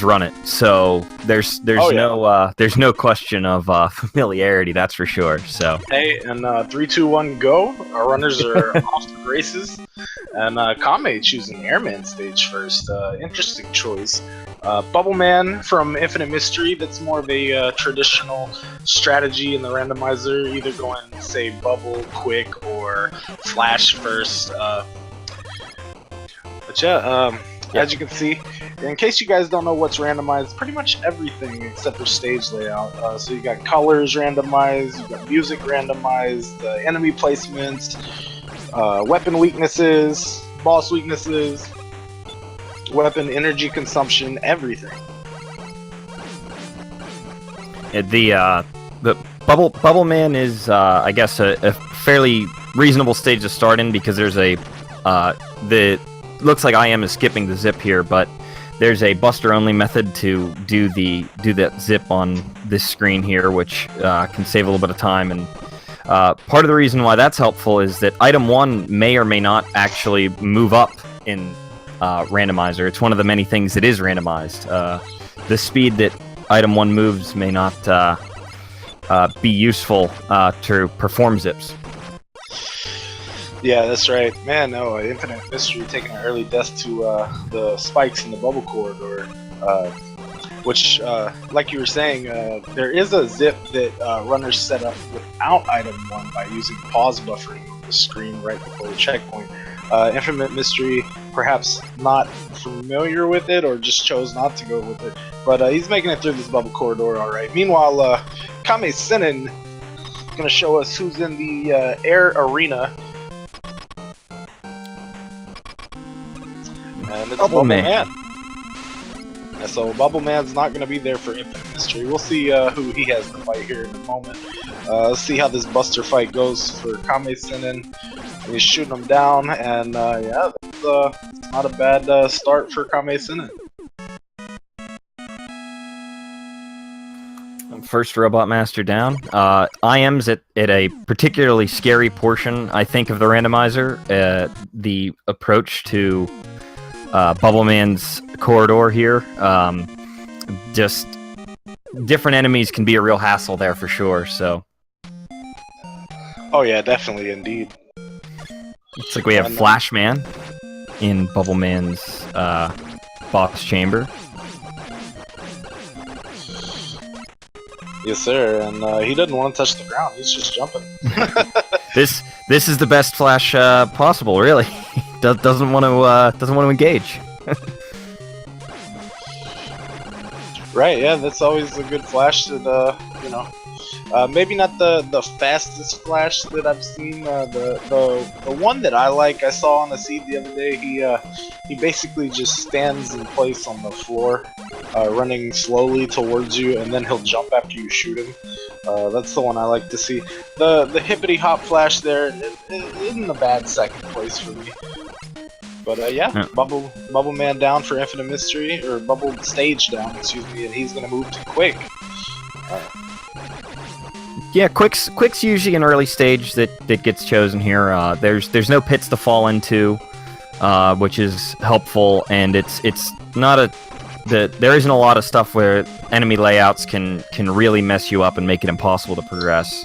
run it, so there's Oh, yeah. there's no question of familiarity, that's for sure. So Hey, and 3, 2, 1, go. Our runners are off to the races. And Kame choosing Airman stage first. Interesting choice. Bubble Man from Infinite Mystery, that's more of a traditional strategy in the randomizer, either going, say, Bubble, Quick, or Flash first. But yeah, as you can see, in case you guys don't know what's randomized, pretty much everything except for stage layout. So you got colors randomized, you got music randomized, enemy placements, weapon weaknesses, boss weaknesses, weapon energy consumption, everything. the Bubble Man is I guess a fairly reasonable stage to start in, because there's a looks like I am skipping the zip here, but there's a buster only method to do that zip on this screen here, which can save a little bit of time. And part of the reason why that's helpful is that item 1 may or may not actually move up in randomizer. It's one of the many things that is randomized. The speed that item 1 moves may not be useful to perform zips. Yeah, that's right. Man, no, Infinite Mystery taking an early death to the spikes in the bubble corridor. Which, like you were saying, there is a zip that runners set up without item 1 by using pause buffering on the screen right before the checkpoint. Infinite Mystery, perhaps not familiar with it, or just chose not to go with it, but he's making it through this bubble corridor alright. Meanwhile, kammesennin is going to show us who's in the air arena. And it's Bubble Man. And so Bubble Man's not going to be there for Infinite Mystery. We'll see who he has to fight here in a moment. Let's see how this buster fight goes for kammesennin. He's shooting him down, and yeah, that's not a bad start for kammesennin. First Robot Master down. IM's at a particularly scary portion, I think, of the randomizer. The approach to Bubble Man's corridor here. Just different enemies can be a real hassle there for sure, so. Oh yeah, definitely, indeed. Looks like we have Flash Man in Bubble Man's box chamber. Yes, sir, and he doesn't want to touch the ground. He's just jumping. This is the best Flash possible, really. Doesn't want to engage. Right, yeah, that's always a good Flash that you know. Maybe not the fastest Flash that I've seen. The one that I like, I saw on the seed the other day. He basically just stands in place on the floor, running slowly towards you, and then he'll jump after you shoot him. That's the one I like to see. The hippity hop Flash there isn't a bad second place for me. But yeah, Bubble Man down for Infinite Mystery, or Bubble Stage down, excuse me, and he's gonna move to Quick. Yeah, Quick's usually an early stage that gets chosen here. There's no pits to fall into, which is helpful, and it's not there isn't a lot of stuff where enemy layouts can really mess you up and make it impossible to progress.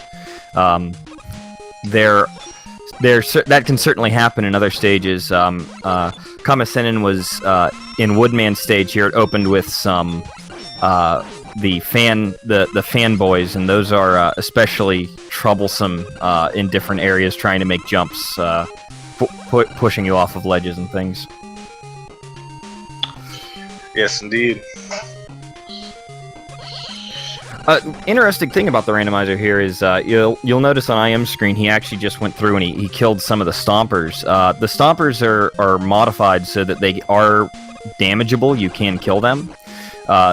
That can certainly happen in other stages. kammesennin was in Woodman stage here. It opened with some the fanboys, and those are especially troublesome in different areas, trying to make jumps, pushing you off of ledges and things. Yes, indeed. Interesting thing about the randomizer here is you'll notice on IM's screen he actually just went through and he killed some of the stompers. The stompers are modified so that they are damageable. You can kill them.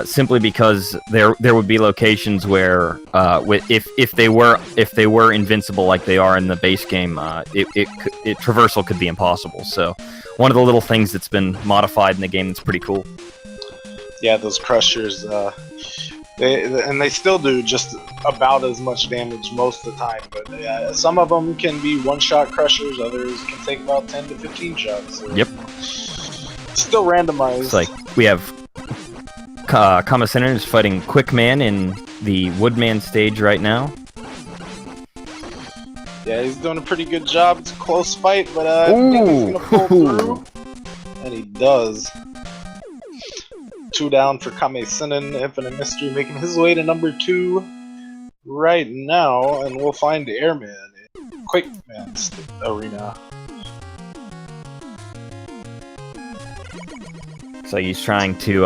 Simply because there would be locations where if they were invincible like they are in the base game, traversal could be impossible. So one of the little things that's been modified in the game that's pretty cool. Yeah, those crushers, they still do just about as much damage most of the time. But yeah, some of them can be one-shot crushers, others can take about 10 to 15 shots. So yep. Still randomized. It's like we have kammesennin is fighting Quickman in the Woodman stage right now. Yeah, he's doing a pretty good job. It's a close fight, but I think he's gonna pull through. And he does. 2 down for kammesennin. Infinite Mystery making his way to number 2 right now, and we'll find Airman in Quickman's arena. So he's trying to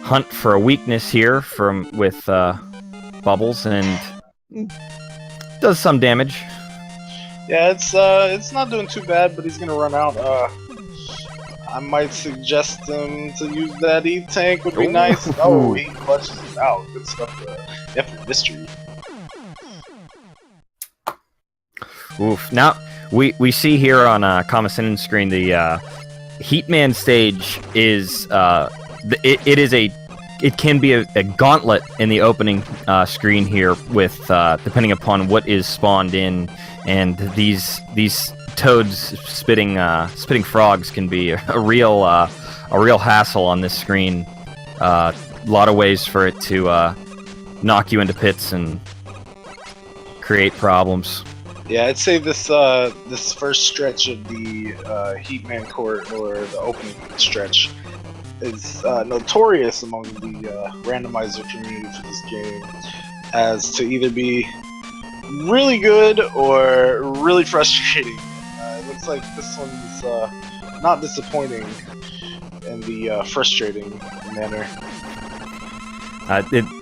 hunt for a weakness here with Bubbles, and does some damage. Yeah, it's not doing too bad, but he's gonna run out. I might suggest him to use that E-Tank, would be nice. Oh, he clutches it out. Good stuff. Infinite Mystery. Oof. Now we see here on kammesennin's screen the Heatman stage is it can be a gauntlet in the opening screen here with depending upon what is spawned in, and these toads spitting frogs can be a real hassle on this screen. A lot of ways for it to knock you into pits and create problems. Yeah, I'd say this this first stretch of the Heatman court, or the opening stretch, is notorious among the randomizer community for this game as to either be really good or really frustrating. It looks like this one's not disappointing in the frustrating manner.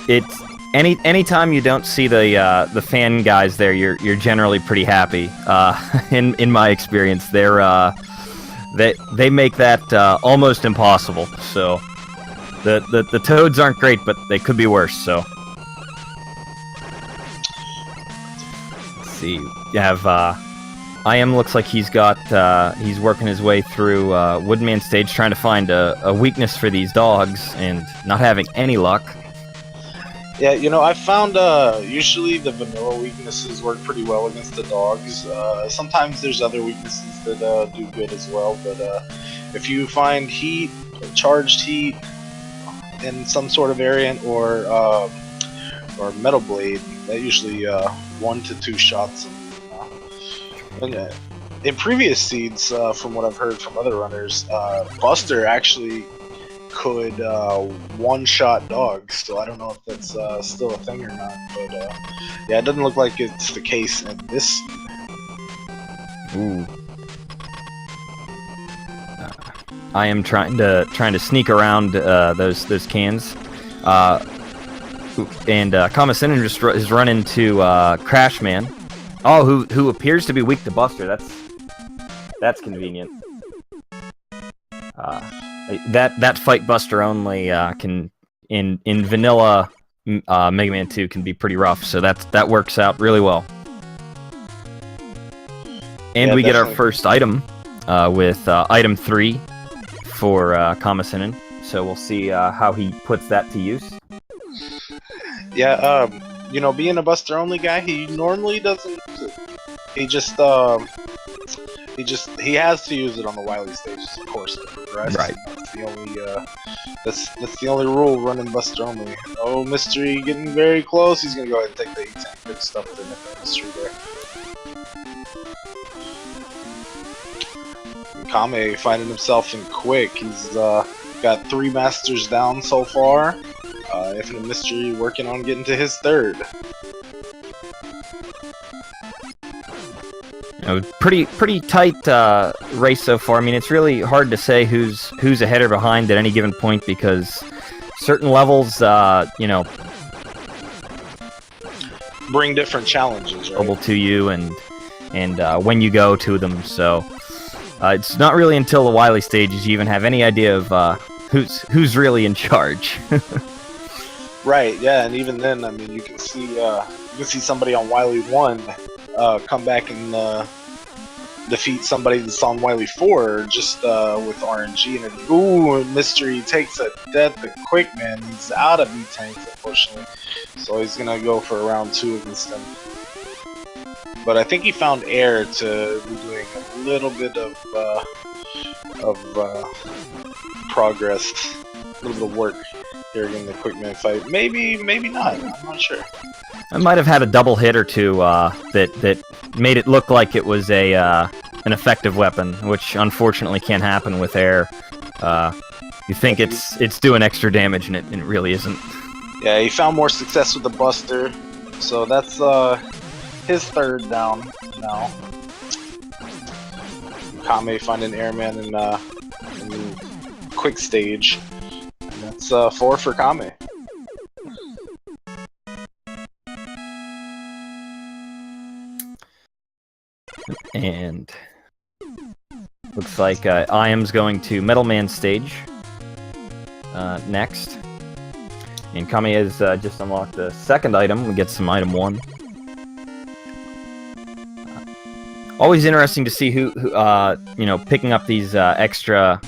It's anytime you don't see the fan guys there, you're generally pretty happy. In my experience, they make that almost impossible. So the toads aren't great, but they could be worse. So let's see. You have IM looks like he's working his way through Woodman stage, trying to find a weakness for these dogs, and not having any luck. Yeah, you know, I found usually the vanilla weaknesses work pretty well against the dogs. Sometimes there's other weaknesses that do good as well, but if you find heat, charged heat, in some sort of variant, or metal blade, that usually 1 to 2 shots. And in previous seeds, from what I've heard from other runners, Buster actually could one-shot dogs, so I don't know if that's still a thing or not, but yeah, it doesn't look like it's the case in this seed. Ooh. I am trying to sneak around those cans, and kammesennin just has run into Crashman. Oh, who appears to be weak to Buster. That's convenient. That fight Buster only can in vanilla Mega Man 2 can be pretty rough, so that works out really well. And yeah, we definitely get our first item with item 3 for kammesennin, so we'll see how he puts that to use. Yeah, you know, being a Buster only guy, he normally doesn't. He has to use it on the Wily stages, of course, to progress. Right. That's the only that's the only rule running Buster only. Oh, Mystery getting very close. He's gonna go ahead and take the E-Tank. Good stuff with the Mystery there. Kame finding himself in quick. He's got 3 masters down so far. Infinite Mystery working on getting to his 3rd. Pretty tight race so far. I mean, it's really hard to say who's ahead or behind at any given point, because certain levels, you know, bring different challenges, right? Available to you, and when you go to them. So it's not really until the Wily stages you even have any idea of who's really in charge. Right. Yeah, and even then, I mean, you can see somebody on Wily 1 come back and defeat somebody that's on Wily 4 just with RNG, and then, ooh, Mystery takes a death to Quickman. He's out of E-Tanks, unfortunately, so he's gonna go for round 2 against him. But I think he found air to be doing a little bit of progress, a little bit of work here in the quick minute fight. Maybe not. I'm not sure. I might have had a double hit or two that made it look like it was a an effective weapon, which unfortunately can't happen with air. You think it's doing extra damage, and it really isn't. Yeah, he found more success with the Buster, so that's his third down now. Kame finding Airman in quick stage. And that's 4 for Kame. And looks like I am's going to Metal Man stage next. And Kame has just unlocked the second item. We get some item 1. Always interesting to see who you know, picking up these extra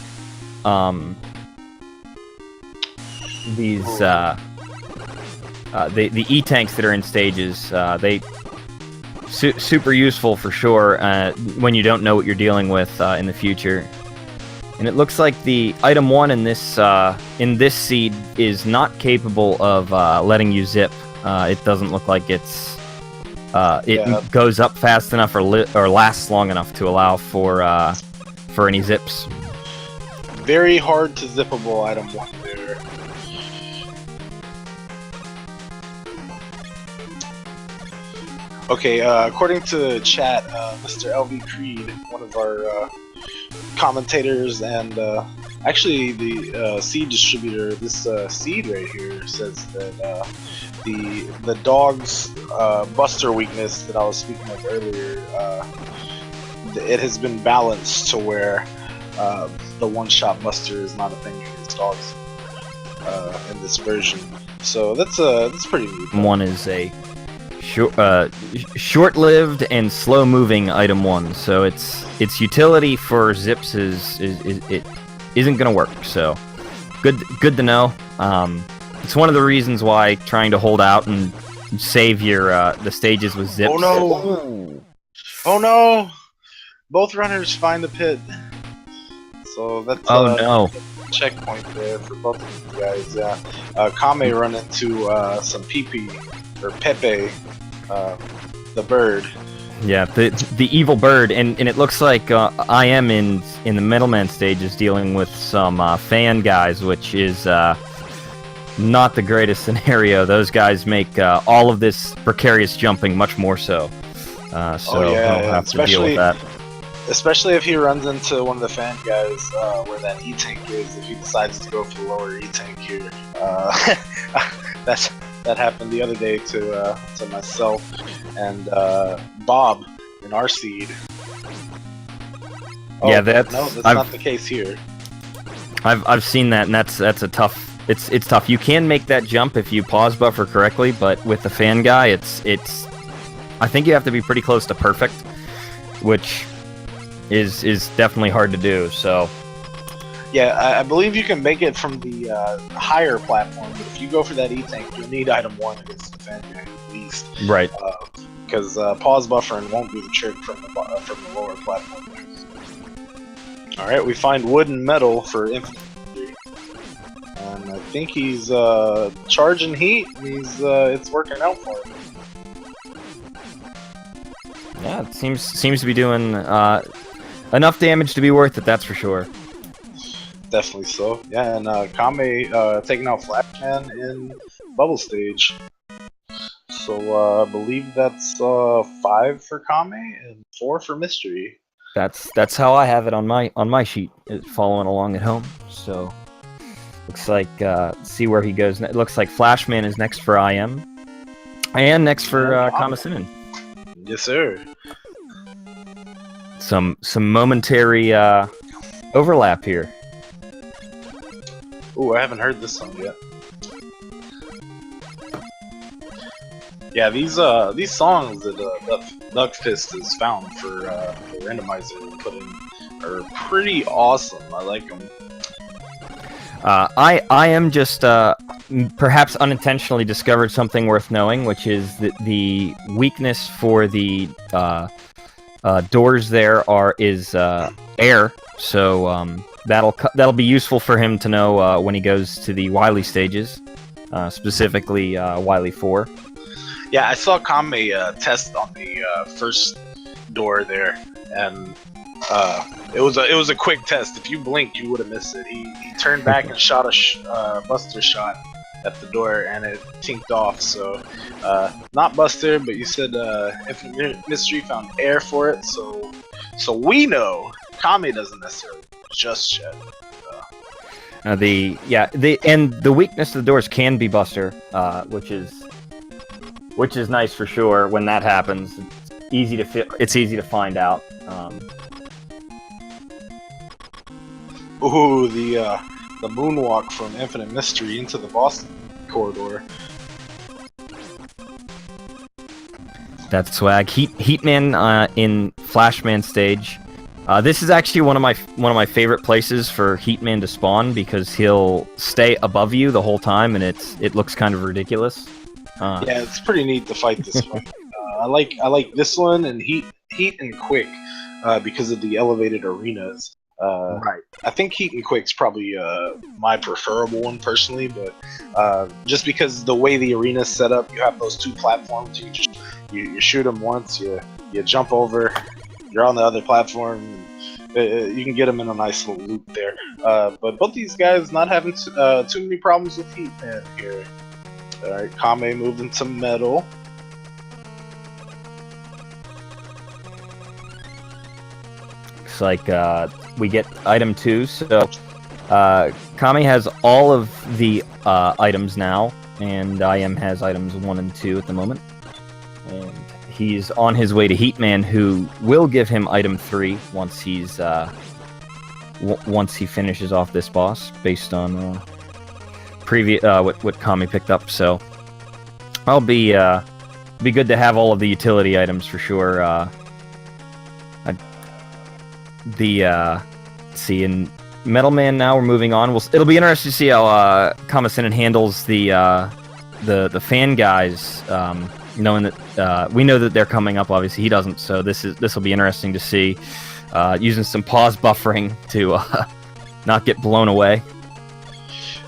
these the E-tanks that are in stages. They super useful for sure when you don't know what you're dealing with in the future. And it looks like the item 1 in this seed is not capable of letting you zip. It doesn't look like it goes up fast enough or lasts long enough to allow for any zips. Very hard to zippable item 1 there. Okay, according to chat, Mr. LV Creed, one of our commentators and actually the seed distributor, this seed right here says that the dog's Buster weakness that I was speaking of earlier, it has been balanced to where the one-shot Buster is not a thing against dogs in this version. So that's pretty neat. One is a short-lived and slow-moving item 1, so its utility for zips it isn't gonna work. So good to know. It's one of the reasons why trying to hold out and save your the stages with zips. Oh no! Oh no! Both runners find the pit. So that's no. Checkpoint there for both of you guys. Yeah, Kame run into some Pee-Pee or Pepe, the bird. Yeah, the evil bird, and it looks like I am in the Middleman stage is dealing with some fan guys, which is not the greatest scenario. Those guys make all of this precarious jumping much more so. So I'll have to deal with that. Especially if he runs into one of the fan guys where that E-tank is, if he decides to go for the lower E-tank here. That happened the other day to myself and Bob in our seed. Oh, yeah, that's not the case here. I've seen that, and that's a tough. It's tough. You can make that jump if you pause buffer correctly, but with the fan guy, it's. I think you have to be pretty close to perfect, which is definitely hard to do. So. Yeah, I believe you can make it from the higher platform, but if you go for that E-tank, you'll need item 1 against the fan guy at least. Right. Because pause buffering won't do the trick from the lower platform. Alright, we find wood and metal for infantry. And I think he's charging heat, and it's working out for him. Yeah, it seems to be doing enough damage to be worth it, that's for sure. Definitely so. Yeah, and Kame taking out Flashman in bubble stage. So I believe that's 5 for Kame and 4 for Mystery. That's how I have it on my sheet. It's following along at home. So looks like see where he goes. It looks like Flashman is next for IM, and next for kammesennin. Yes, sir. Some momentary overlap here. Ooh, I haven't heard this song yet. Yeah, these songs that Duckfist has found for the randomizer to put in are pretty awesome. I like them. I am just perhaps unintentionally discovered something worth knowing, which is that the weakness for the doors there is air. So that'll be useful for him to know when he goes to the Wily stages, specifically Wily 4. Yeah, I saw Kame test on the first door there, and it was a quick test. If you blinked, you would have missed it. He turned back and shot a Buster shot at the door, and it tinked off. So not Buster, but you said Infinite Mystery found air for it. So we know Kame doesn't necessarily just yet. The weakness of the doors can be Buster, which is nice for sure. When that happens, it's easy to find out. Ooh, the moonwalk from Infinite Mystery into the boss corridor. That's swag. Heatman in Flashman stage. This is actually one of my favorite places for Heatman to spawn because he'll stay above you the whole time, and it looks kind of ridiculous. Yeah, it's pretty neat to fight this one. I like this one and Heat and Quick because of the elevated arenas. Right. I think Heat and Quick's probably my preferable one personally, but just because the way the arena's set up, you have those two platforms. You shoot them once, you jump over, you're on the other platform. You can get them in a nice little loop there. But both these guys not having too many problems with Heat here. All right, Kame moved into metal. Looks like we get item 2, so Kame has all of the items now, and IM has items 1 and 2 at the moment. And he's on his way to Heatman, who will give him item 3 once he's once he finishes off this boss, based on previous what Kame picked up. So I'll be good to have all of the utility items for sure. Let's see, in Metal Man now we're moving on. It'll be interesting to see how kammesennin handles the fan guys, knowing that we know that they're coming up. Obviously, he doesn't, so this will be interesting to see. Using some pause buffering to not get blown away.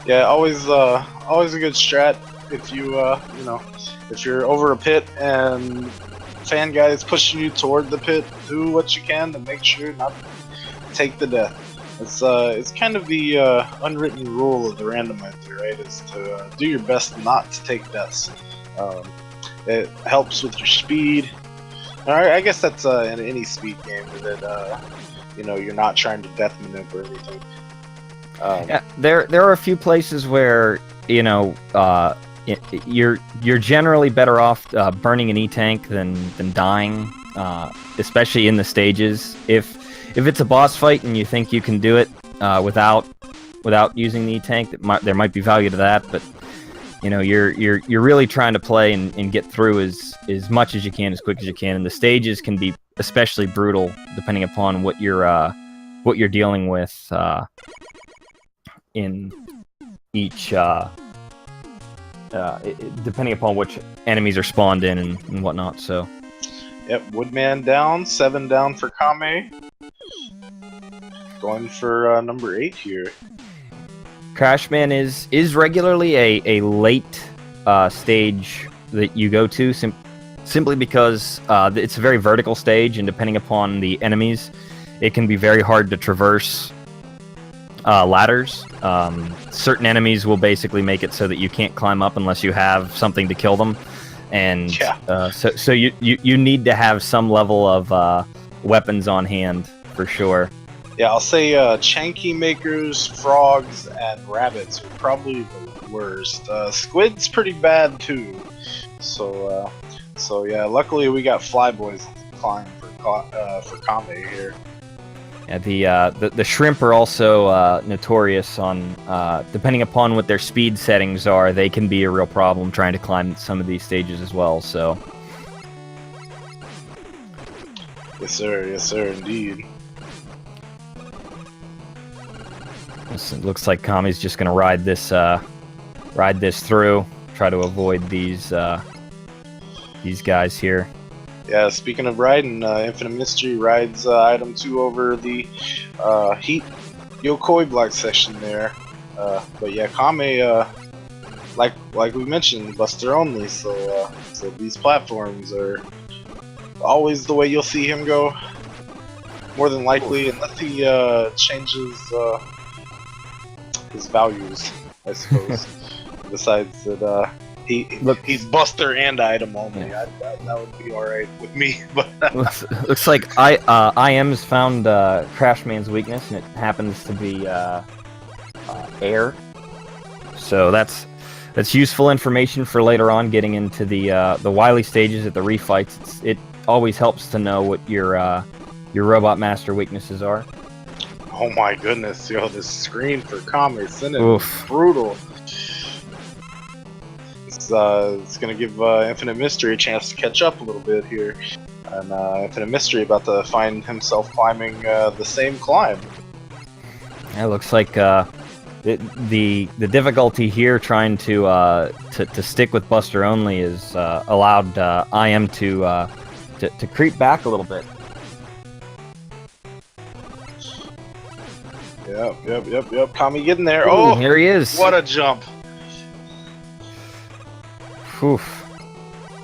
Yeah, always a good strat if if you're over a pit and fan guy is pushing you toward the pit, do what you can to make sure not to take the death. It's kind of the unwritten rule of the randomizer, right? Is to do your best not to take deaths. It helps with your speed. I guess that's in any speed game that you're not trying to death maneuver or anything. Yeah, there are a few places where you're generally better off burning an E-tank than dying, especially in the stages. If it's a boss fight and you think you can do it without using the E-tank, there might be value to that. But you're really trying to play and get through as much as you can, as quick as you can. And the stages can be especially brutal depending upon what you're dealing with in each. Depending upon which enemies are spawned in and whatnot. So. Yep, Woodman down, 7 down for Kame. Going for number 8 here. Crashman is regularly a late stage that you go to, simply because it's a very vertical stage, and depending upon the enemies, it can be very hard to traverse ladders. Certain enemies will basically make it so that you can't climb up unless you have something to kill them, and so you need to have some level of weapons on hand for sure. Yeah, I'll say Chanky Makers, Frogs, and Rabbits are probably the worst. Squid's pretty bad too. So yeah, luckily we got Flyboys climb for Kame here. Yeah, the shrimp are also notorious on depending upon what their speed settings are. They can be a real problem trying to climb some of these stages as well. So. Yes, sir, indeed. It looks like Kami's just gonna ride this through, try to avoid these guys here. Yeah, speaking of riding, Infinite Mystery rides item 2 over the Heat Yokoi block section there. But yeah, Kame, like we mentioned, Buster only. So so these platforms are always the way you'll see him go. More than likely, unless he changes his values, I suppose. Besides that, he's Buster and item only. Yeah. That would be alright with me. But looks like IM's found Crashman's weakness, and it happens to be air. So that's useful information for later on getting into the wily stages at the refights. It always helps to know what your Robot Master weaknesses are. oh my goodness, yo, this screen for kammesennin is brutal. It's gonna give Infinite Mystery a chance to catch up a little bit here, and Infinite Mystery about to find himself climbing the same climb. It looks like the difficulty here trying to stick with Buster only is allowed IM to creep back a little bit. Yep. Kami getting there. Ooh, Oh, here he is. What a jump! Oof.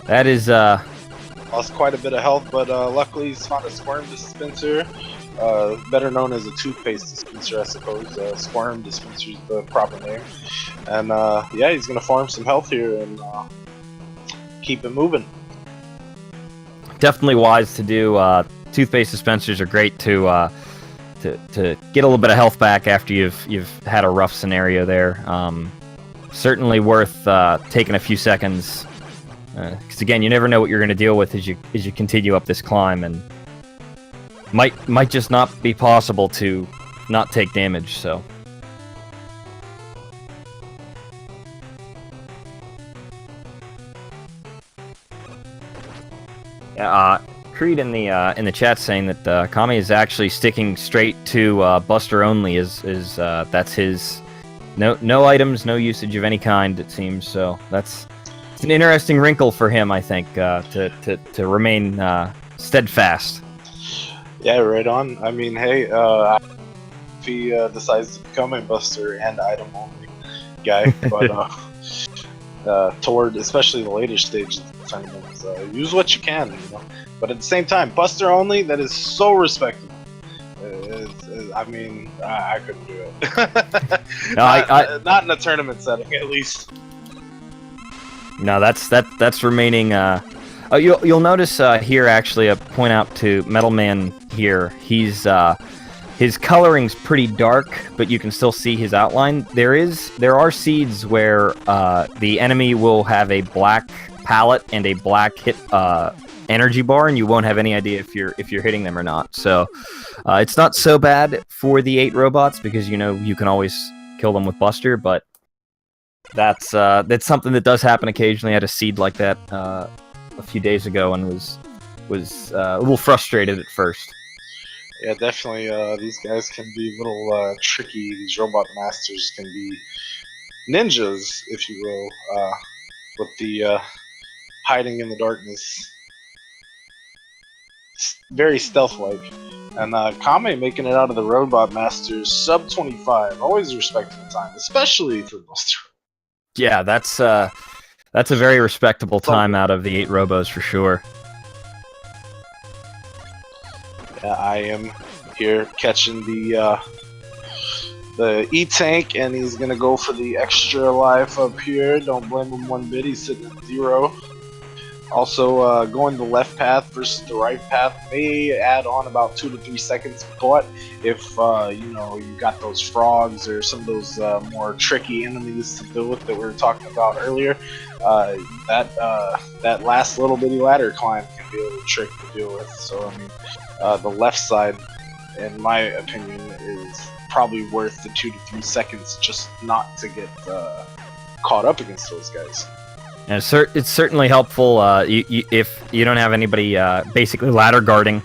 That is Lost quite a bit of health, but luckily he's found a squirm dispenser, better known as a toothpaste dispenser, I suppose. Squirm dispenser is the proper name. And yeah, he's gonna farm some health here and keep it moving. definitely wise to do. Toothpaste dispensers are great to get a little bit of health back after you've had a rough scenario there. Certainly worth taking a few seconds, because again, you never know what you're going to deal with as you continue up this climb, and might just not be possible to not take damage. So. Creed in the chat saying that Kami is actually sticking straight to Buster only. Is that's his no items, no usage of any kind, it seems. So it's an interesting wrinkle for him, I think, to remain steadfast. Yeah, right on. I mean, hey, if he decides to become a Buster and item only guy, but toward especially the later stages of the tournaments, use what you can, you know. But at the same time, Buster only, that is so respectable. I mean, I couldn't do it. No, not in a tournament setting, at least. No, that's remaining. You'll notice here actually a point out to Metal Man here. He's his coloring's pretty dark, but you can still see his outline. There are seeds where the enemy will have a black palette and a black hit energy bar, and you won't have any idea if you're hitting them or not. So it's not so bad for the 8 robots, because you can always kill them with Buster, but that's something that does happen occasionally. I had a seed like that a few days ago and was a little frustrated at first. Yeah, definitely. These guys can be a little tricky. These robot masters can be ninjas, if you will, with the hiding in the darkness. Very stealth-like. And Kame making it out of the robot masters sub 25. Always respecting the time, especially for Buster. Yeah, that's a very respectable time out of the 8 robos for sure. I am here catching the E-Tank, and he's gonna go for the extra life up here. Don't blame him one bit, he's sitting at 0. Also, going the left path versus the right path may add on about 2 to 3 seconds, but if you got those frogs or some of those more tricky enemies to deal with that we were talking about earlier, that last little bitty ladder climb can be a little tricky to deal with. So I mean, the left side, in my opinion, is probably worth the 2 to 3 seconds just not to get caught up against those guys. And it's certainly helpful if you don't have anybody basically ladder guarding,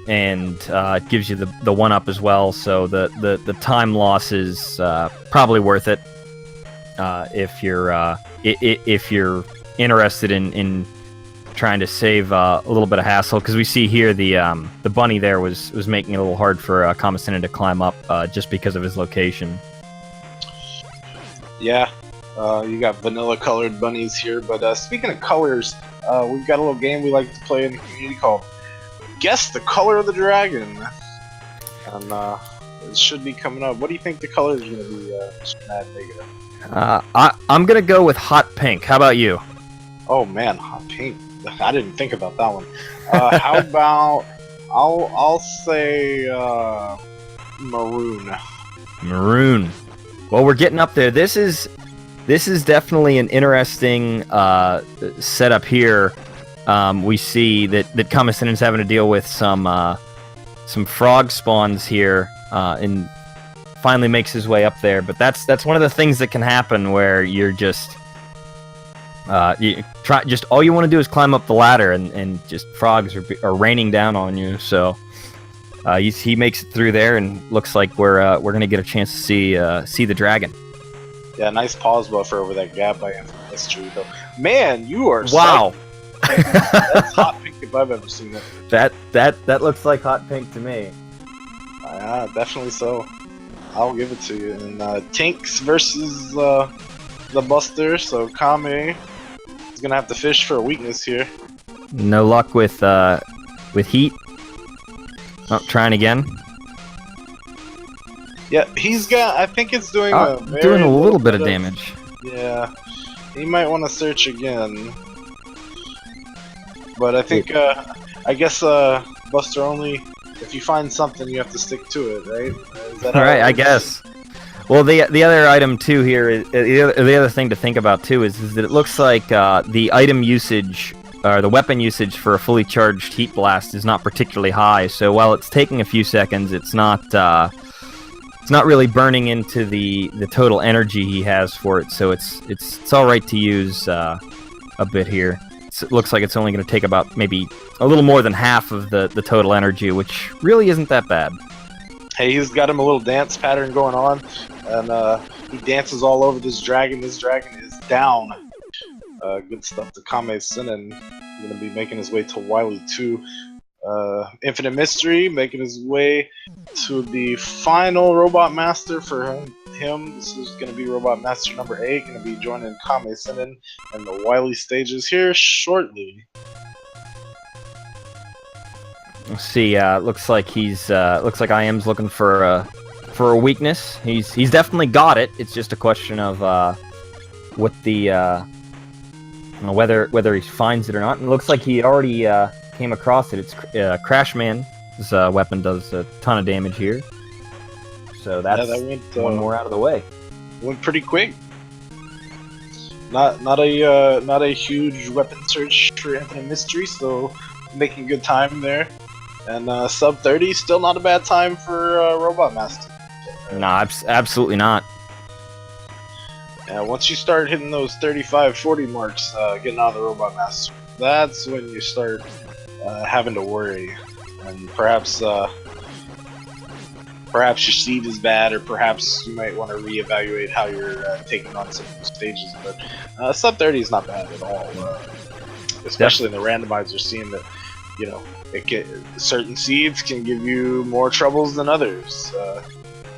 and it gives you the one up as well. So the time loss is probably worth it if you're interested in trying to save a little bit of hassle, because we see here the bunny there was making it a little hard for kammesennin to climb up just because of his location. Yeah, you got vanilla-colored bunnies here, but speaking of colors, we've got a little game we like to play in the community called Guess the Color of the Dragon. And it should be coming up. What do you think the color is going to be, Mr. Mad Negative? I'm going to go with hot pink. How about you? Oh man, hot pink. I didn't think about that one. How about I'll say maroon. Maroon. Well, we're getting up there. This is definitely an interesting setup here. We see that kammesennin's having to deal with some frog spawns here, and finally makes his way up there. But that's one of the things that can happen where you're just all you want to do is climb up the ladder, and just frogs are raining down on you. So he makes it through there, and looks like we're gonna get a chance to see the dragon. Yeah, nice pause buffer over that gap by infinitemystery though. Man, you are wow. That's hot pink if I've ever seen it. That looks like hot pink to me. Yeah, definitely so. I'll give it to you. And Tinks versus the Buster, so Kame is gonna have to fish for a weakness here. No luck with heat. Oh, trying again. Yeah, he's got. I think it's doing doing a little bit of damage. Yeah, he might want to search again. But I think I guess Buster only. If you find something, you have to stick to it, right? Is that all right? I guess. Well, the other item too here is the other thing to think about too is that it looks like the item usage or the weapon usage for a fully charged heat blast is not particularly high. So while it's taking a few seconds, it's not really burning into the total energy he has for it. So it's all right to use a bit here. It looks like it's only going to take about maybe a little more than half of the total energy, which really isn't that bad. Hey, he's got him a little dance pattern going on, and he dances all over this dragon. This dragon is down. Good stuff to kammesennin. Going to be making his way to Wily 2. Infinitemystery making his way to the final Robot Master for him. This is going to be Robot Master number 8. Going to be joining kammesennin in the Wily stages here shortly. Let's see. Looks like IM's looking for a weakness. He's definitely got it. It's just a question of what the whether he finds it or not. And it looks like he already came across it. It's Crashman's weapon does a ton of damage here. So that's one more out of the way. Went pretty quick. Not a huge weapon search for infinitemystery, so making good time there. And sub 30 still not a bad time for Robot Master. No, absolutely not. Yeah, once you start hitting those 35, 40 marks, getting out of the Robot Master, that's when you start having to worry. And perhaps your seed is bad, or perhaps you might want to reevaluate how you're taking on some stages. But sub 30 is not bad at all, especially in the randomizer, seeing that certain seeds can give you more troubles than others.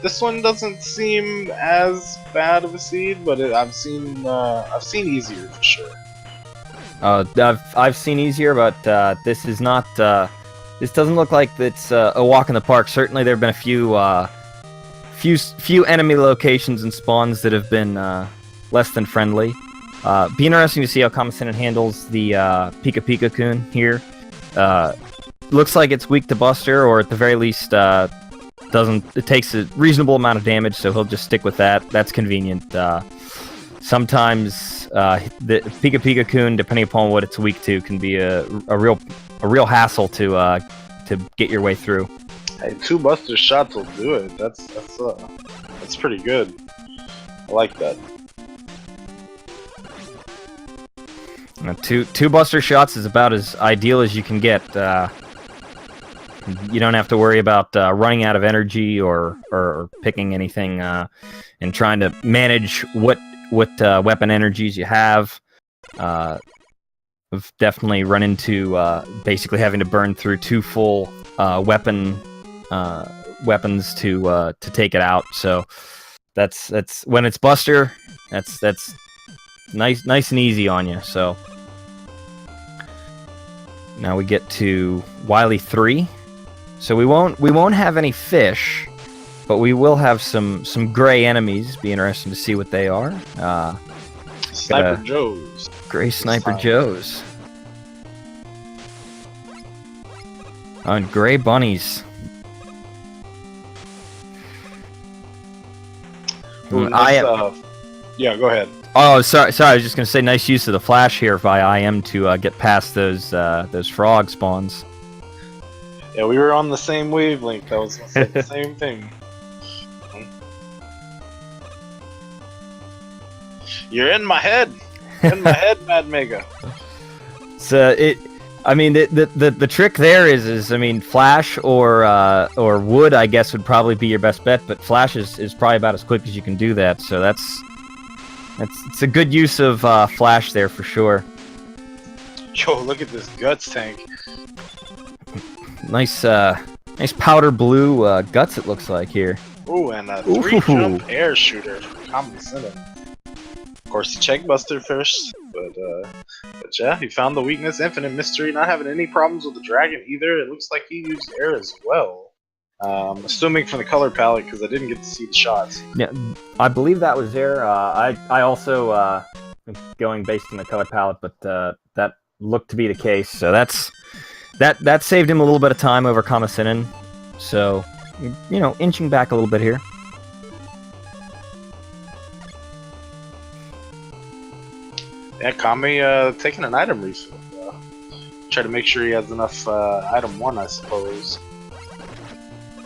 This one doesn't seem as bad of a seed, but I've seen easier for sure. I've seen easier, but this is not. This doesn't look like it's a walk in the park. Certainly, there have been a few enemy locations and spawns that have been less than friendly. Be interesting to see how kammesennin handles the Pika Pika Kun here. Looks like it's weak to Buster, or at the very least, it takes a reasonable amount of damage, so he'll just stick with that. That's convenient. Sometimes the Pika Pika Kun, depending upon what it's weak to, can be a real hassle to get your way through. Hey, 2 Buster shots will do it. That's pretty good. I like that. Two Buster shots is about as ideal as you can get. You don't have to worry about running out of energy or picking anything and trying to manage what weapon energies you have. I've definitely run into basically having to burn through 2 full weapons to take it out. So that's when it's Buster. That's nice and easy on you. So now we get to Wily 3. So we won't have any fish, but we will have some gray enemies. Be interesting to see what they are. Sniper Joes. Gray Sniper Joes. And gray bunnies. Ooh, nice, yeah, go ahead. Oh, sorry. I was just gonna say, nice use of the flash here by IM to get past those frog spawns. Yeah, we were on the same wavelength. I was gonna say the same thing. You're in my head. In my head, Mad Mega. So I mean, the trick there is I mean, flash or wood, I guess, would probably be your best bet. But flash is probably about as quick as you can do that. So it's a good use of flash there for sure. Yo, look at this guts tank. Nice powder blue guts, it looks like here. Ooh, and a 3-jump air shooter from kammesennin. Of course, he checked Buster first, but yeah, he found the weakness. Infinite Mystery not having any problems with the dragon either. It looks like he used air as well. Assuming from the color palette, because I didn't get to see the shots. Yeah, I believe that was air. I also going based on the color palette, but that looked to be the case. So that saved him a little bit of time over kammesennin. So, you know, inching back a little bit here. Yeah, Kami taking an item refill. Try to make sure he has enough item 1, I suppose.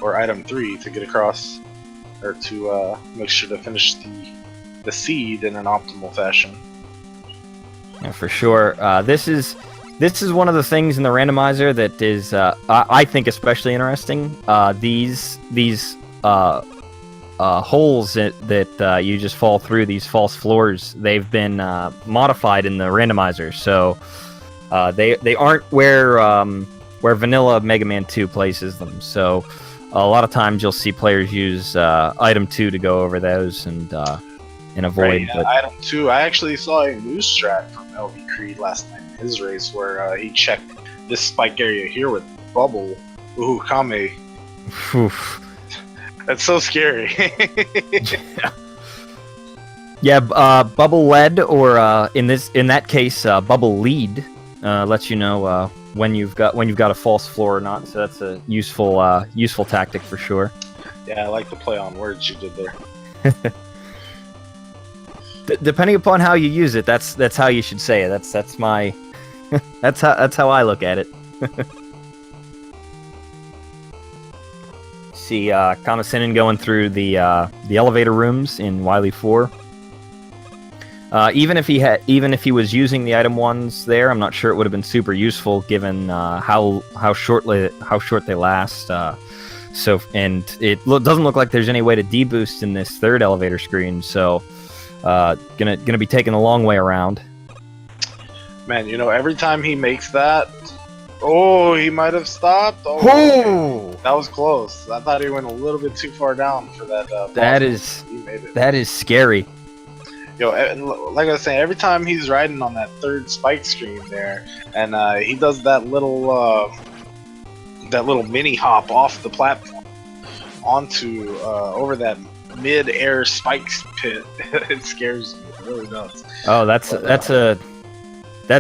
Or item 3 to get across. Or to make sure to finish the seed in an optimal fashion. Yeah, for sure. This is one of the things in the randomizer that is, I think, especially interesting. These holes that you just fall through, these false floors, they've been modified in the randomizer. So they aren't where vanilla Mega Man 2 places them. So a lot of times you'll see players use item 2 to go over those and avoid. Right, yeah, but item 2. I actually saw a news strat from LV Creed last night in his race where he checked this spike area here with Bubble. Ooh, Kame. Oof. That's so scary. Yeah, bubble lead, or in that case, bubble lead, lets you know when you've got a false floor or not. So that's a useful tactic for sure. Yeah, I like the play on words you did there. Depending upon how you use it, that's how you should say it. That's my that's how I look at it. See kammesennin going through the elevator rooms in Wily 4. Even if he was using the item 1s there, I'm not sure it would have been super useful given how short they last. And it doesn't look like there's any way to deboost in this third elevator screen. So gonna be taken a long way around. Man, you know, every time he makes that, oh, he might have stopped. Oh, that was close. I thought he went a little bit too far down for that. That is scary. Yo, like I was saying, every time he's riding on that third spike screen there, and he does that little mini hop off the platform onto over that mid-air spike pit, it scares me. It really does. Oh, that's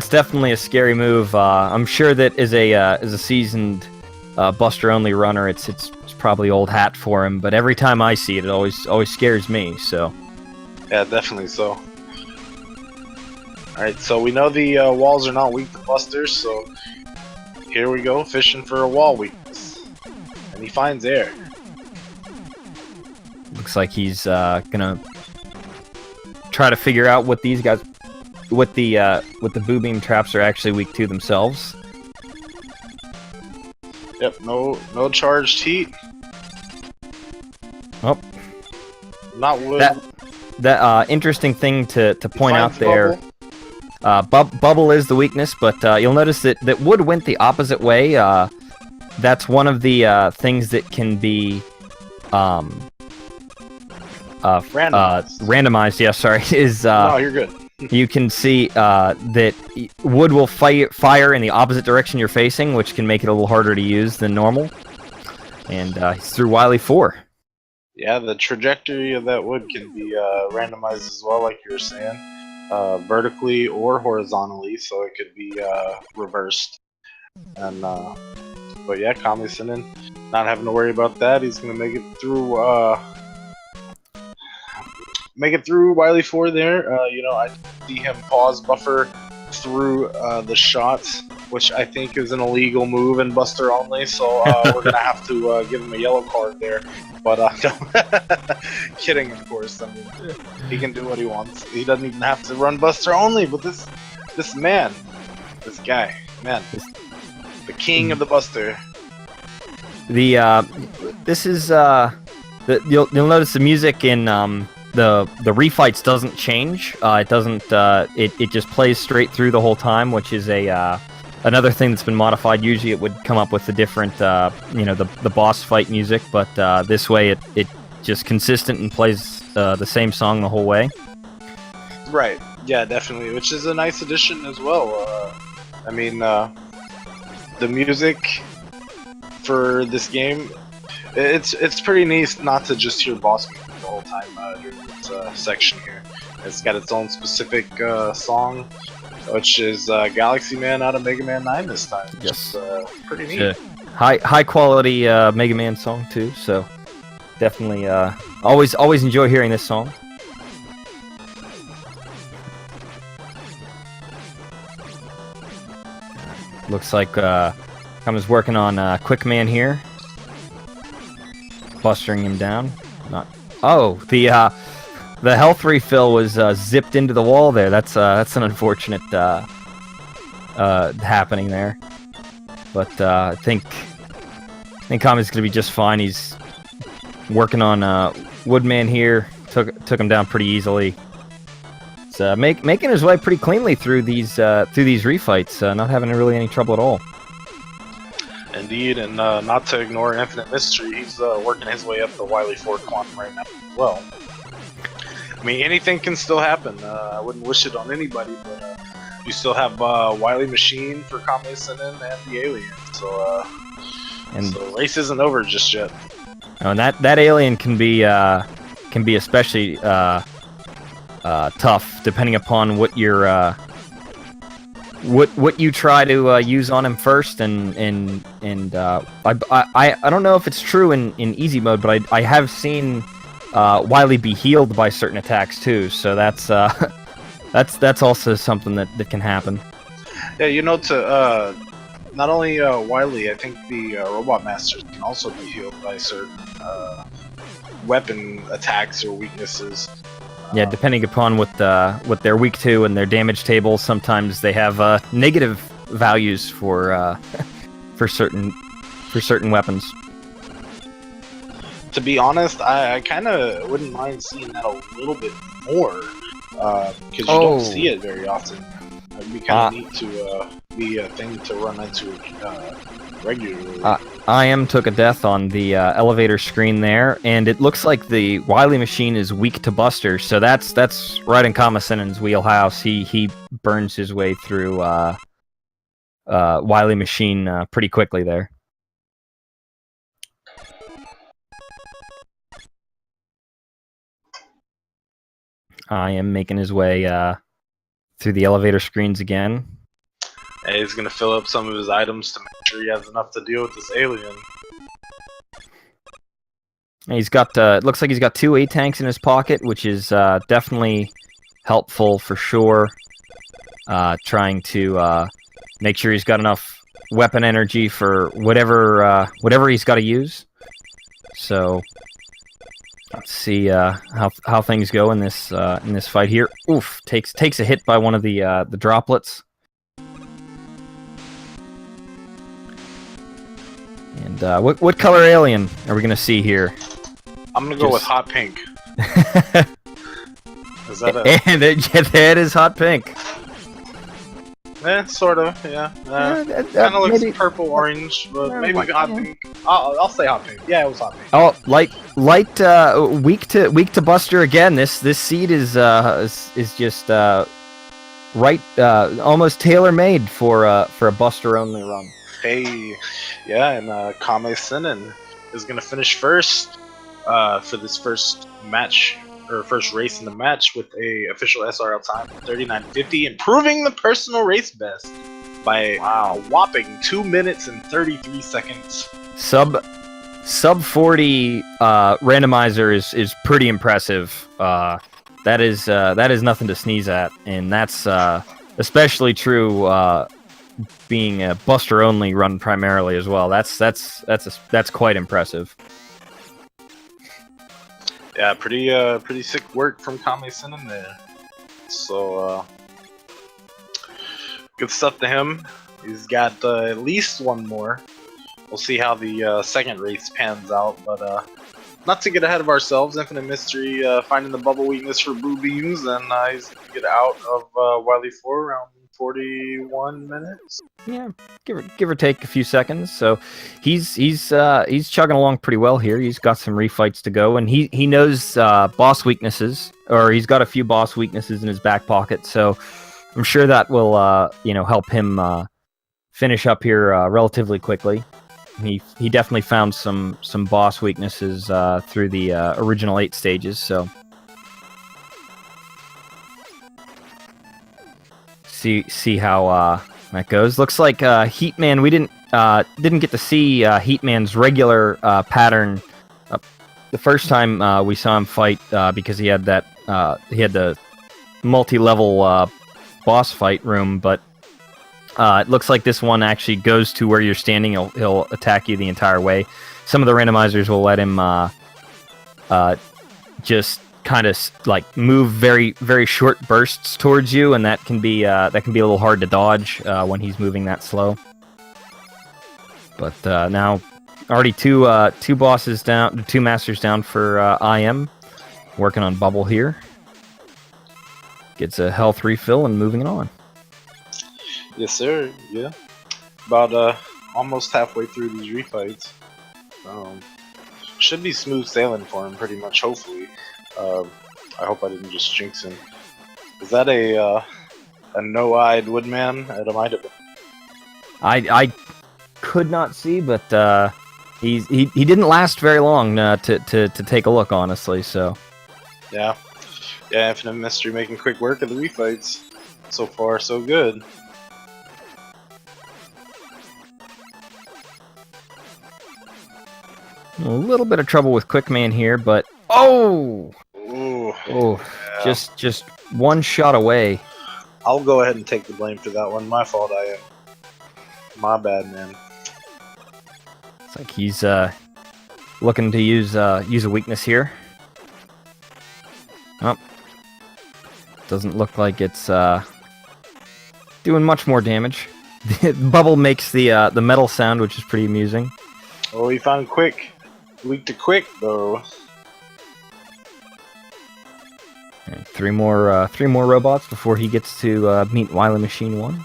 definitely a scary move. I'm sure that as a seasoned Buster only runner, it's probably old hat for him. But every time I see it, it always scares me. So. Yeah, definitely so. Alright, so we know the walls are not weak to Busters, so here we go, fishing for a wall weakness. And he finds air. Looks like he's gonna try to figure out what these guys, what the boo beam traps are actually weak to themselves. Yep, no charged heat. Oh. Not wood. That interesting thing to point out there. Bubble is the weakness, but you'll notice that Wood went the opposite way. That's one of the things that can be randomized. Yeah, sorry. Is no, you're good. You can see that Wood will fire in the opposite direction you're facing, which can make it a little harder to use than normal. And he's through Wily 4. Yeah, the trajectory of that wood can be randomized as well, like you were saying, vertically or horizontally, so it could be reversed. And but yeah, kammesennin, not having to worry about that. He's gonna make it through Wily 4 there. You know, I see him pause buffer through the shots, which I think is an illegal move in Buster only, so we're gonna have to give him a yellow card there. But kidding, of course. I mean, he can do what he wants. He doesn't even have to run Buster only. But this guy, man, the king of the Buster. This is you'll notice the music in the refights doesn't change. It doesn't. It just plays straight through the whole time, which is another thing that's been modified. Usually it would come up with a different, the boss fight music, but this way it just consistent and plays the same song the whole way. Right. Yeah, definitely. Which is a nice addition as well. I mean, the music for this game, it's pretty nice not to just hear boss music the whole time during this section here. It's got its own specific song, which is Galaxy Man out of Mega Man 9 this time. Yes. Pretty neat. Yeah. High quality Mega Man song too, so definitely always enjoy hearing this song. Looks like Kama's working on Quick Man here. Bustering him down. The health refill was zipped into the wall there. That's an unfortunate happening there. But I think Kami's gonna be just fine. He's working on Woodman here. Took him down pretty easily. He's making his way pretty cleanly through these refights. Not having really any trouble at all. Indeed, and not to ignore Infinite Mystery, he's working his way up the Wily 4 quantum right now as well. I mean, anything can still happen. I wouldn't wish it on anybody, but you still have Wily Machine for kammesennin and the Alien, so the race isn't over just yet. Oh, and that alien can be especially tough depending upon what your what you try to use on him first, and I don't know if it's true in easy mode, but I have seen Wily be healed by certain attacks too, so that's also something that can happen. Yeah, you know, to not only Wily, I think the Robot Masters can also be healed by certain weapon attacks or weaknesses. Yeah, depending upon what they're weak to and their damage table, sometimes they have negative values for certain weapons. To be honest, I kind of wouldn't mind seeing that a little bit more, because you don't see it very often. It'd be kind of neat to be a thing to run into regularly. IM took a death on the elevator screen there, and it looks like the Wily Machine is weak to Buster, so that's right in kammesennin's wheelhouse. He burns his way through Wily Machine pretty quickly there. I am making his way through the elevator screens again. And he's gonna fill up some of his items to make sure he has enough to deal with this alien. And he's got, looks like he's got 2 A-tanks in his pocket, which is definitely helpful for sure. Trying to make sure he's got enough weapon energy for whatever he's got to use. So let's see how things go in this fight here. Oof! Takes a hit by one of the droplets. And what color alien are we gonna see here? I'm gonna go with hot pink. Is that and the head is hot pink. Sort of, yeah. Kind of looks purple-orange, but maybe hot pink. I'll say hot pink. Yeah, it was hot pink. Oh, light, weak to Buster again. This seed is just right, almost tailor-made for a Buster-only run. Hey, yeah, and kammesennin is gonna finish first for this first match, or first race in the match, with a official SRL time of 39:50, improving the personal race best by a whopping 2 minutes and 33 seconds. Sub 40 randomizer is pretty impressive. That is nothing to sneeze at, and that's especially true being a Buster only run primarily as well. That's quite impressive. Yeah, pretty sick work from kammesennin there. So good stuff to him. He's got at least one more. We'll see how the second race pans out, but not to get ahead of ourselves. Infinite Mystery finding the bubble weakness for blue beams, and he's gonna get out of Wily 4 around 41 minutes. Yeah, give or take a few seconds. So he's chugging along pretty well here. He's got some refights to go, and he knows boss weaknesses, or he's got a few boss weaknesses in his back pocket. So I'm sure that will help him finish up here relatively quickly. He definitely found some boss weaknesses through the original 8 stages. So see how that goes. Looks like Heatman. We didn't get to see Heatman's regular pattern the first time we saw him fight because he had the multi-level boss fight room, but it looks like this one actually goes to where you're standing. He'll attack you the entire way. Some of the randomizers will let him just kind of like move very, very short bursts towards you, and that can be a little hard to dodge when he's moving that slow. But now already two bosses down, 2 masters down for IM. Working on Bubble here. Gets a health refill and moving it on. Yes, sir. Yeah, about almost halfway through these refights. Should be smooth sailing for him, pretty much. Hopefully. I hope I didn't just jinx him. Is that a no-eyed woodman? It might have been. I could not see, but he didn't last very long to take a look, honestly. So yeah, Infinite Mystery making quick work of the refights. So far, so good. A little bit of trouble with Quickman here, but oh, yeah. just one shot away. I'll go ahead and take the blame for that one. My fault. I am. My bad, man. It's like he's looking to use a weakness here. Oh, doesn't look like it's doing much more damage. Bubble makes the metal sound, which is pretty amusing. Oh, he found Quick. Weak to Quick, though. Okay, three more robots before he gets to meet Wily Machine 1.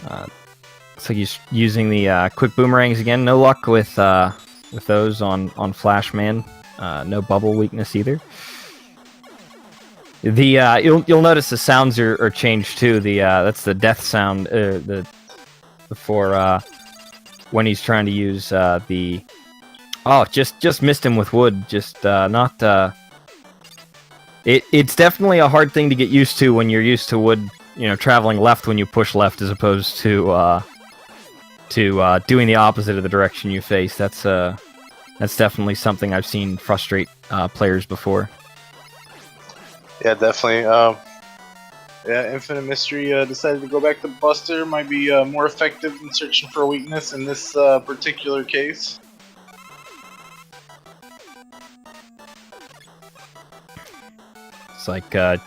Looks like he's using the quick boomerangs again. No luck with those on Flashman. No bubble weakness either. The you'll notice the sounds are changed too. That's the death sound. Before when he's trying to use the just missed him with wood. Just not. It's definitely a hard thing to get used to when you're used to wood. You know, traveling left when you push left as opposed to doing the opposite of the direction you face. That's definitely something I've seen frustrate players before. Yeah, definitely. Yeah, Infinite Mystery decided to go back to Buster. Might be more effective in searching for a weakness in this particular case. It's like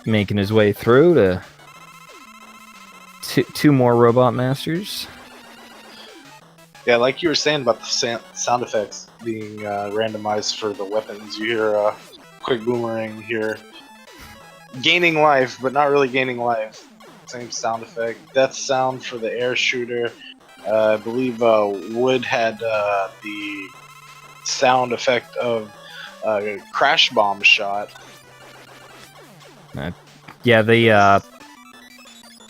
making his way through to two more Robot Masters. Yeah, like you were saying about the sound effects being randomized for the weapons. You hear Quick Boomerang here. gaining life, but not really gaining life. Same sound effect. Death sound for the air shooter. I believe Wood had the sound effect of crash bomb shot. Yeah, the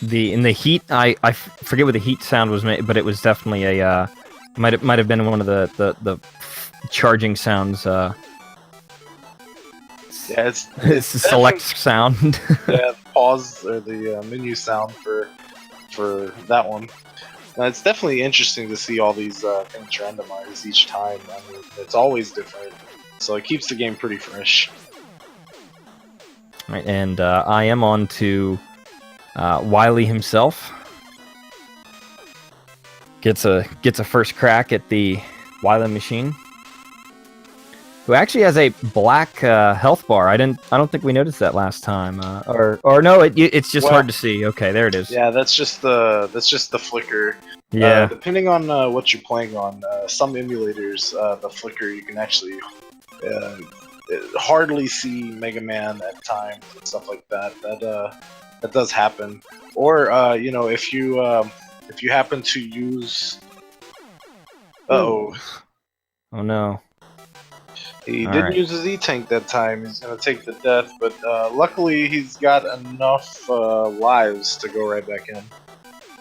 in the heat, I forget what the heat sound was, but it was definitely a might have been one of the charging sounds. Yeah, it's a select sound. Yeah, pause or the menu sound for that one. It's definitely interesting to see all these things randomized each time. I mean, it's always different, so it keeps the game pretty fresh. Right, and I am on to Wily himself. Gets a first crack at the Wily machine, who actually has a black health bar. I don't think we noticed that last time. Or no, it's just hard to see. Okay, there it is. Yeah, that's just the flicker. Yeah. Depending on what you're playing on, some emulators, the flicker you can actually hardly see Mega Man at times and stuff like that. That does happen. Or you know, if you happen to use, oh no. He didn't use his E-Tank that time. He's gonna take the death, but luckily he's got enough lives to go right back in.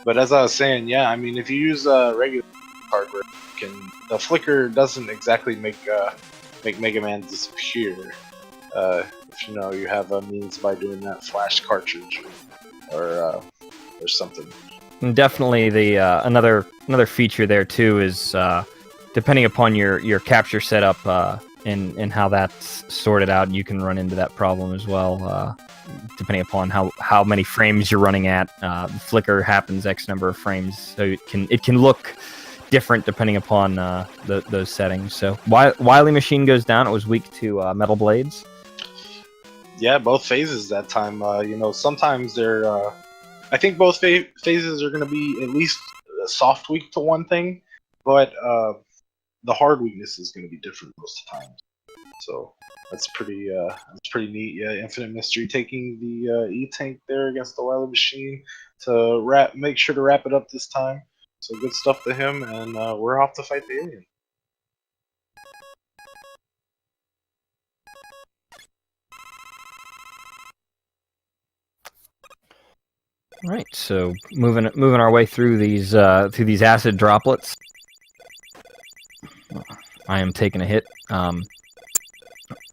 But as I was saying, yeah, I mean, if you use regular hardware, the flicker doesn't exactly make Mega Man disappear. If you know you have a means by doing that flash cartridge or something. And definitely the another feature there too is depending upon your capture setup and how that's sorted out, you can run into that problem as well. Depending upon how many frames you're running at, the flicker happens X number of frames, so it can look different depending upon those settings. So Wily Machine goes down. It was weak to Metal Blades. Yeah, both phases that time. You know, sometimes they're. I think both phases are going to be at least soft weak to one thing, but the hard weakness is going to be different most of the time. So that's pretty neat. Yeah, Infinite Mystery taking the E-Tank there against the Wily Machine to make sure to wrap it up this time. So good stuff to him, and we're off to fight the alien. All right, so moving our way through these acid droplets. I am taking a hit.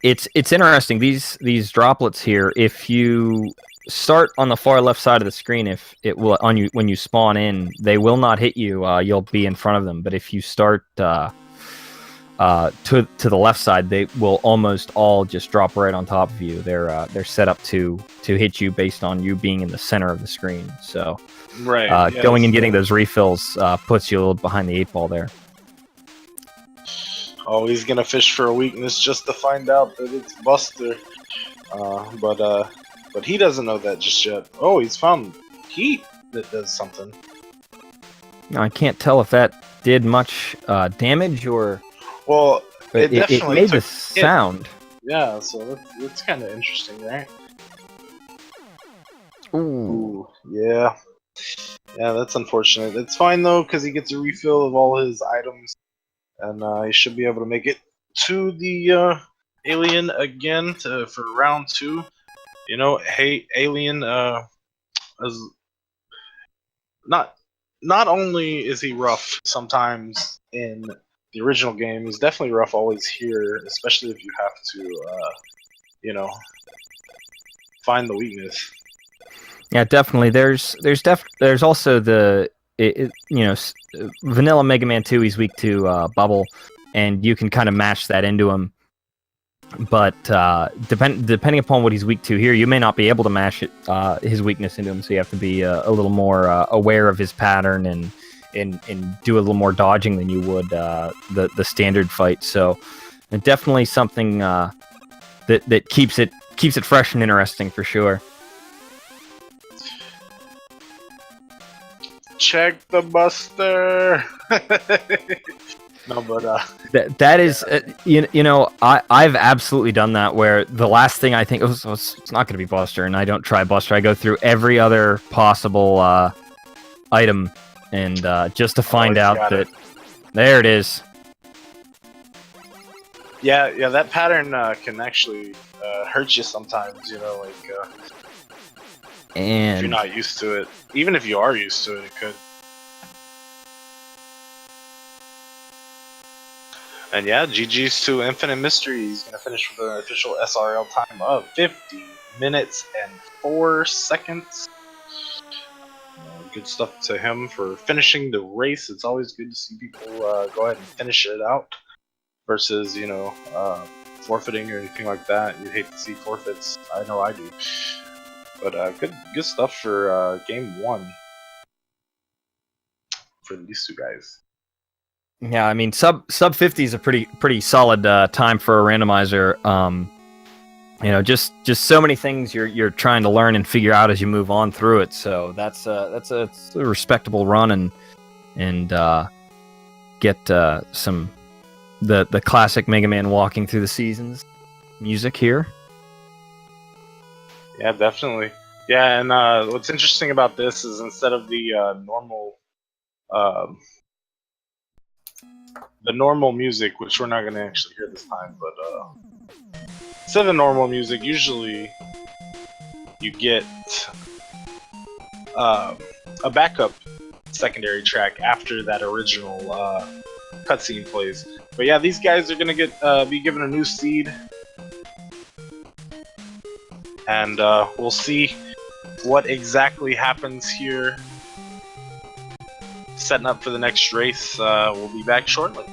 It's interesting, these droplets here. If you start on the far left side of the screen, if it will when you spawn in, they will not hit you. You'll be in front of them. But if you start to the left side, they will almost all just drop right on top of you. They're set up to hit you based on you being in the center of the screen. So right, going and getting those refills puts you a little behind the 8-ball there. Oh, he's gonna fish for a weakness just to find out that it's Buster. But he doesn't know that just yet. Oh, he's found heat that does something. Now, I can't tell if that did much damage or. Well, it definitely made the sound. Yeah, so that's kind of interesting, right? Ooh. Yeah. Yeah, that's unfortunate. It's fine though, because he gets a refill of all his items. And he should be able to make it to the alien again for round 2. You know, hey, alien is not only is he rough sometimes in the original game, he's definitely rough always here, especially if you have to, you know, find the weakness. Yeah, definitely. There's also the. Vanilla Mega Man 2, he's weak to Bubble, and you can kind of match that into him. But depending upon what he's weak to here, you may not be able to mash his weakness into him, so you have to be a little more aware of his pattern and do a little more dodging than you would the standard fight. So definitely something that keeps it fresh and interesting for sure. Check the Buster! No, but that is, you know, I've absolutely done that where the last thing I think it's not going to be Buster, and I don't try Buster. I go through every other possible item, and just to find out that there it is. Yeah, that pattern can actually hurt you sometimes. You know, like if you're And not used to it. Even if you are used to it, it could. And yeah, GG's to Infinite Mystery. He's going to finish with an official SRL time of 50 minutes and 4 seconds. Good stuff to him for finishing the race. It's always good to see people go ahead and finish it out versus, you know, forfeiting or anything like that. You'd hate to see forfeits. I know I do. But good stuff for game 1 for these two guys. yeah, I mean, sub 50 is a pretty solid time for a randomizer. You know, just so many things you're trying to learn and figure out as you move on through it. So it's a respectable run, and get some the classic Mega Man walking through the seasons music here. Yeah, definitely. Yeah, and what's interesting about this is instead of the normal music, which we're not going to actually hear this time, but instead of the normal music, usually you get a backup secondary track after that original cutscene plays. But yeah, these guys are going to be given a new seed, and we'll see what exactly happens here. Setting up for the next race. We'll be back shortly.